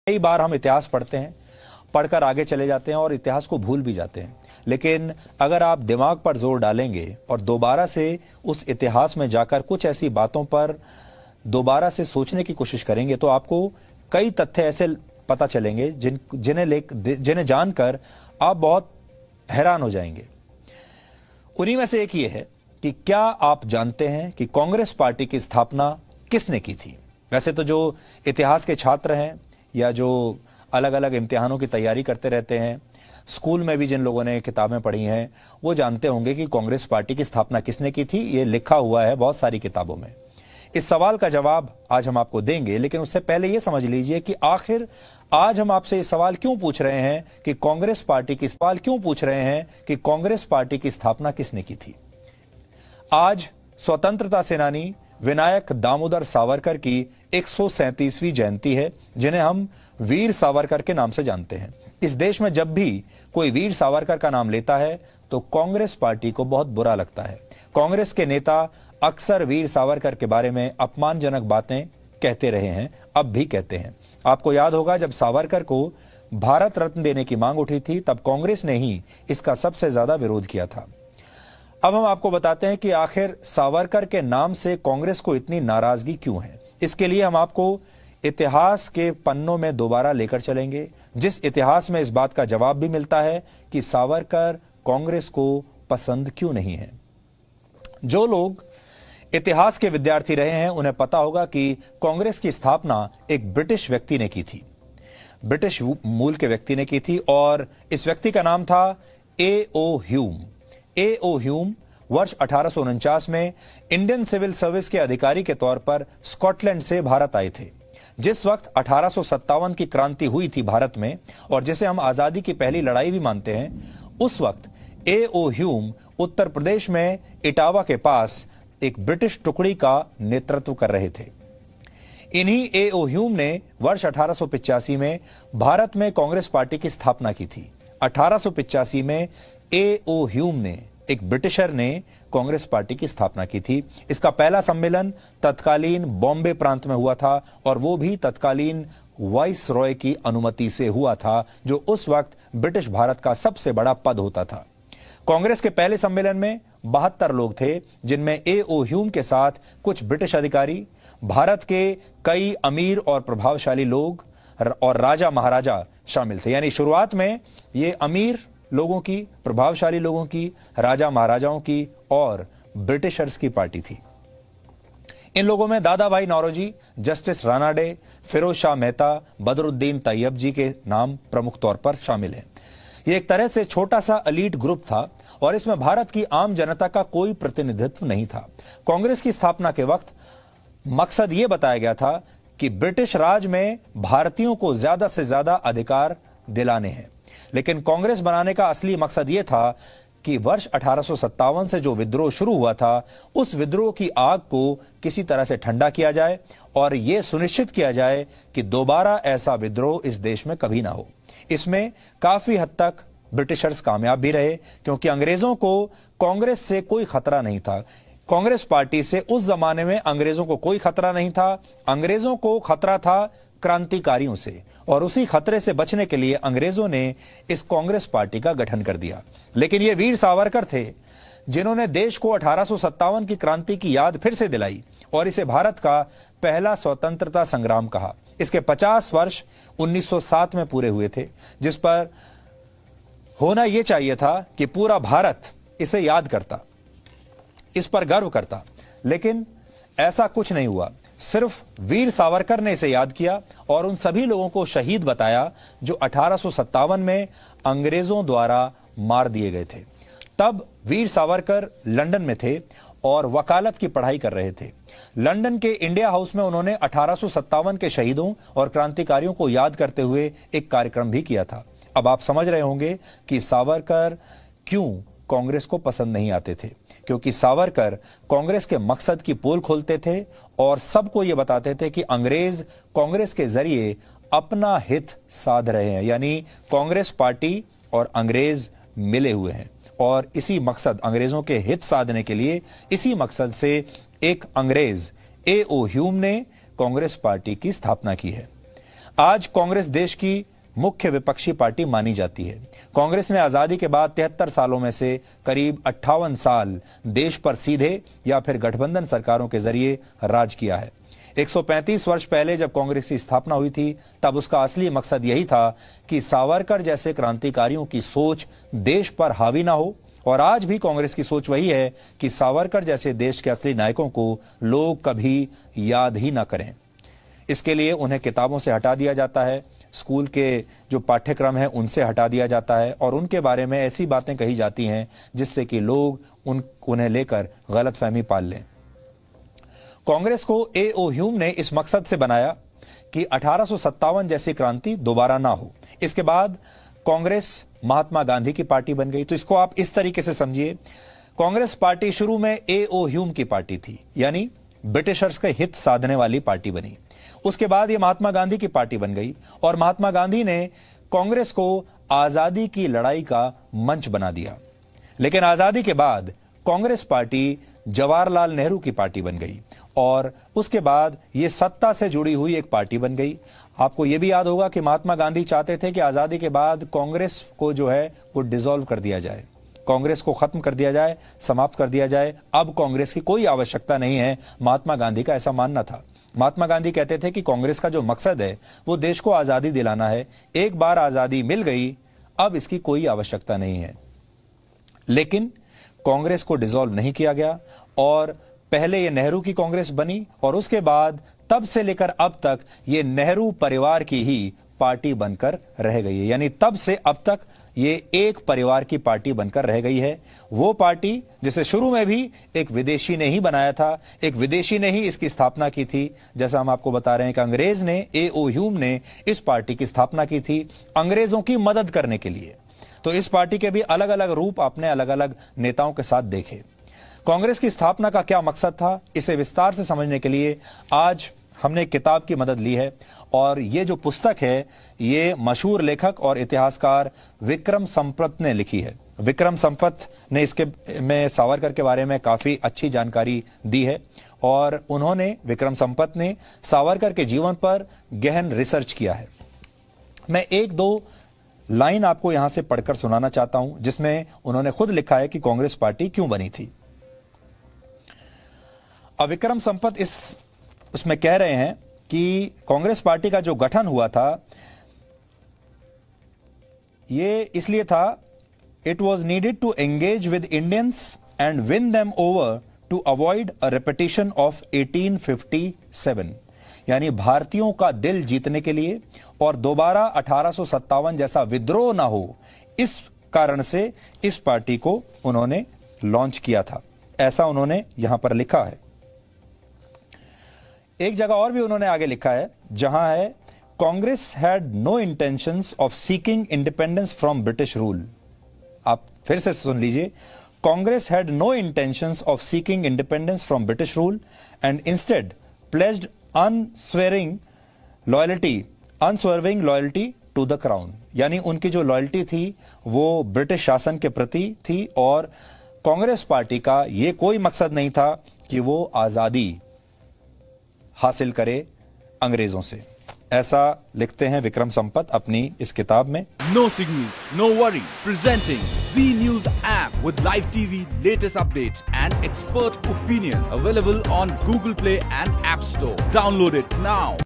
कई बार हम इतिहास पढ़ते हैं, पढ़कर आगे चले जाते हैं और इतिहास को भूल भी जाते हैं। लेकिन अगर आप दिमाग पर जोर डालेंगे और दोबारा से उस इतिहास में जाकर कुछ ऐसी बातों पर दोबारा से सोचने की कोशिश करेंगे तो आपको कई तथ्य ऐसे पता चलेंगे जिन्हें जानकर आप बहुत हैरान हो जाएंगे। उन्हीं में से एक ये है कि क्या आप जानते हैं कि कांग्रेस पार्टी की स्थापना किसने की थी? वैसे तो जो इतिहास के छात्र हैं या जो अलग अलग इम्तिहानों की तैयारी करते रहते हैं, स्कूल में भी जिन लोगों ने किताबें पढ़ी हैं, वो जानते होंगे कि कांग्रेस पार्टी की स्थापना किसने की थी। ये लिखा हुआ है बहुत सारी किताबों में। इस सवाल का जवाब आज हम आपको देंगे, लेकिन उससे पहले यह समझ लीजिए कि आखिर आज हम आपसे ये सवाल क्यों पूछ रहे हैं कि कांग्रेस पार्टी की स्थापना किसने की थी। आज स्वतंत्रता सेनानी विनायक दामोदर सावरकर की 137वीं जयंती है, जिन्हें हम वीर सावरकर के नाम से जानते हैं। इस देश में जब भी कोई वीर सावरकर का नाम लेता है तो कांग्रेस पार्टी को बहुत बुरा लगता है। कांग्रेस के नेता अक्सर वीर सावरकर के बारे में अपमानजनक बातें कहते रहे हैं, अब भी कहते हैं। आपको याद होगा जब सावरकर को भारत रत्न देने की मांग उठी थी, तब कांग्रेस ने ही इसका सबसे ज्यादा विरोध किया था। अब हम आपको बताते हैं कि आखिर सावरकर के नाम से कांग्रेस को इतनी नाराजगी क्यों है। इसके लिए हम आपको इतिहास के पन्नों में दोबारा लेकर चलेंगे, जिस इतिहास में इस बात का जवाब भी मिलता है कि सावरकर कांग्रेस को पसंद क्यों नहीं है। जो लोग इतिहास के विद्यार्थी रहे हैं उन्हें पता होगा कि कांग्रेस की स्थापना एक ब्रिटिश व्यक्ति ने की थी, ब्रिटिश मूल के व्यक्ति ने की थी, और इस व्यक्ति का नाम था A.O. ह्यूम। A.O. ह्यूम वर्ष 1849 में इंडियन सिविल सर्विस के अधिकारी के तौर पर स्कॉटलैंड से भारत आए थे। जिस वक्त 1857 की क्रांति हुई थी भारत में, और जिसे हम आजादी की पहली लड़ाई भी मानते हैं, उस वक्त A.O. ह्यूम उत्तर प्रदेश में इटावा के पास एक ब्रिटिश टुकड़ी का नेतृत्व कर रहे थे। इन्हीं A.O. ह्यूम ने वर्ष 1885 में भारत में कांग्रेस पार्टी की स्थापना की थी। 1885 में A.O. ह्यूम ने, एक ब्रिटिशर ने, कांग्रेस पार्टी की स्थापना की थी। इसका पहला सम्मेलन तत्कालीन बॉम्बे प्रांत में हुआ था, और वो भी तत्कालीन वाइस रॉय की अनुमति से हुआ था, जो उस वक्त ब्रिटिश भारत का सबसे बड़ा पद होता था। कांग्रेस के पहले सम्मेलन में 72 लोग थे, जिनमें A.O. ह्यूम के साथ कुछ ब्रिटिश अधिकारी, भारत के कई अमीर और प्रभावशाली लोग और राजा महाराजा शामिल थे। यानी शुरुआत में ये अमीर लोगों की, प्रभावशाली लोगों की, राजा महाराजाओं की और ब्रिटिशर्स की पार्टी थी। इन लोगों में दादा भाई नौरोजी, जस्टिस रानाडे, फिरोज शाह मेहता, बदरुद्दीन तैयब जी के नाम प्रमुख तौर पर शामिल हैं। ये एक तरह से छोटा सा एलीट ग्रुप था और इसमें भारत की आम जनता का कोई प्रतिनिधित्व नहीं था। कांग्रेस की स्थापना के वक्त मकसद यह बताया गया था कि ब्रिटिश राज में भारतीयों को ज्यादा से ज्यादा अधिकार दिलाने हैं, लेकिन कांग्रेस बनाने का असली मकसद यह था कि वर्ष 1857 से जो विद्रोह शुरू हुआ था, उस विद्रोह की आग को किसी तरह से ठंडा किया जाए और यह सुनिश्चित किया जाए कि दोबारा ऐसा विद्रोह इस देश में कभी ना हो। इसमें काफी हद तक ब्रिटिशर्स कामयाब भी रहे, क्योंकि अंग्रेजों को कांग्रेस से कोई खतरा नहीं था। कांग्रेस पार्टी से उस जमाने में अंग्रेजों को कोई खतरा नहीं था। अंग्रेजों को खतरा था क्रांतिकारियों से, और उसी खतरे से बचने के लिए अंग्रेजों ने इस कांग्रेस पार्टी का गठन कर दिया। लेकिन ये वीर सावरकर थे जिन्होंने देश को 1857 की क्रांति की याद फिर से दिलाई और इसे भारत का पहला स्वतंत्रता संग्राम कहा। इसके 50 वर्ष 1907 में पूरे हुए थे, जिस पर होना यह चाहिए था कि पूरा भारत इसे याद करता, इस पर गर्व करता, लेकिन ऐसा कुछ नहीं हुआ। सिर्फ वीर सावरकर ने इसे याद किया और उन सभी लोगों को शहीद बताया जो 1857 में अंग्रेजों द्वारा मार दिए गए थे। तब वीर सावरकर लंदन में थे और वकालत की पढ़ाई कर रहे थे। लंदन के इंडिया हाउस में उन्होंने 1857 के शहीदों और क्रांतिकारियों को याद करते हुए एक कार्यक्रम भी किया था। अब आप समझ रहे होंगे कि सावरकर क्यों कांग्रेस को पसंद नहीं आते थे, क्योंकि सावरकर कांग्रेस के मकसद की पोल खोलते थे और सबको यह बताते थे कि अंग्रेज कांग्रेस के जरिए अपना हित साध रहे हैं, यानी कांग्रेस पार्टी और अंग्रेज मिले हुए हैं, और इसी मकसद, अंग्रेजों के हित साधने के लिए, इसी मकसद से एक अंग्रेज A.O. ह्यूम ने कांग्रेस पार्टी की स्थापना की है। आज कांग्रेस देश की मुख्य विपक्षी पार्टी मानी जाती है। कांग्रेस ने आजादी के बाद 73 सालों में से करीब 58 साल देश पर सीधे या फिर गठबंधन सरकारों के जरिए राज किया है। 135 वर्ष पहले जब कांग्रेस की स्थापना हुई थी, तब उसका असली मकसद यही था कि सावरकर जैसे क्रांतिकारियों की सोच देश पर हावी ना हो। और आज भी कांग्रेस की सोच वही है कि सावरकर जैसे देश के असली नायकों को लोग कभी याद ही ना करें। इसके लिए उन्हें किताबों से हटा दिया जाता है, स्कूल के जो पाठ्यक्रम है उनसे हटा दिया जाता है और उनके बारे में ऐसी बातें कही जाती हैं जिससे कि लोग उन्हें लेकर गलतफहमी पाल लें। कांग्रेस को A.O. ह्यूम ने इस मकसद से बनाया कि 1857 जैसी क्रांति दोबारा ना हो। इसके बाद कांग्रेस महात्मा गांधी की पार्टी बन गई। तो इसको आप इस तरीके से समझिए, कांग्रेस पार्टी शुरू में A.O. ह्यूम की पार्टी थी, यानी ब्रिटिशर्स के हित साधने वाली पार्टी बनी। उसके बाद ये महात्मा गांधी की पार्टी बन गई और महात्मा गांधी ने कांग्रेस को आजादी की लड़ाई का मंच बना दिया। लेकिन आजादी के बाद कांग्रेस पार्टी जवाहरलाल नेहरू की पार्टी बन गई और उसके बाद ये सत्ता से जुड़ी हुई एक पार्टी बन गई। आपको यह भी याद होगा कि महात्मा गांधी चाहते थे कि आजादी के बाद कांग्रेस को जो है वो डिसॉल्व कर दिया जाए, कांग्रेस को खत्म कर दिया जाए, समाप्त कर दिया जाए। अब कांग्रेस की कोई आवश्यकता नहीं है, महात्मा गांधी का ऐसा मानना था। महात्मा गांधी कहते थे कि कांग्रेस का जो मकसद है वो देश को आजादी दिलाना है। एक बार आजादी मिल गई, अब इसकी कोई आवश्यकता नहीं है। लेकिन कांग्रेस को डिसॉल्व नहीं किया गया और पहले ये नेहरू की कांग्रेस बनी और उसके बाद तब से लेकर अब तक ये नेहरू परिवार की ही पार्टी बनकर रह गई है। यानी तब से अब तक ये एक परिवार की पार्टी बनकर रह गई है। वो पार्टी जिसे शुरू में भी एक विदेशी ने ही बनाया था, एक विदेशी ने ही इसकी स्थापना की थी। जैसा हम आपको बता रहे हैं कि अंग्रेज ने, A.O. ह्यूम ने इस पार्टी की स्थापना की थी अंग्रेजों की मदद करने के लिए। तो इस पार्टी के भी अलग अलग रूप आपने अलग अलग नेताओं के साथ देखे। कांग्रेस की स्थापना का क्या मकसद था, इसे विस्तार से समझने के लिए आज हमने एक किताब की मदद ली है और ये जो पुस्तक है ये मशहूर लेखक और इतिहासकार विक्रम संपत ने लिखी है। विक्रम संपत ने इसके में सावरकर के बारे में काफी अच्छी जानकारी दी है और उन्होंने, विक्रम संपत ने सावरकर के जीवन पर गहन रिसर्च किया है। मैं एक दो लाइन आपको यहां से पढ़कर सुनाना चाहता हूं जिसमें उन्होंने खुद लिखा है कि कांग्रेस पार्टी क्यों बनी थी। अब विक्रम संपत उसमें कह रहे हैं कि कांग्रेस पार्टी का जो गठन हुआ था ये इसलिए था, it was needed to engage with Indians and win them over to avoid a repetition of 1857, यानी भारतीयों का दिल जीतने के लिए और दोबारा 1857 जैसा विद्रोह ना हो, इस कारण से इस पार्टी को उन्होंने लॉन्च किया था। ऐसा उन्होंने यहां पर लिखा है। एक जगह और भी उन्होंने आगे लिखा है जहां है, Congress had no intentions of seeking independence from British rule. आप फिर से सुन लीजिए, Congress had no intentions of seeking independence from British rule and instead pledged unswerving loyalty to the crown. यानी उनकी जो लॉयल्टी थी वो ब्रिटिश शासन के प्रति थी और कांग्रेस पार्टी का ये कोई मकसद नहीं था कि वो आजादी हासिल करे अंग्रेजों से। ऐसा लिखते हैं विक्रम संपत अपनी इस किताब में। No signal, no worry. Presenting Z News app with live TV, latest updates and expert opinion. Available on Google Play and App Store. Download it now.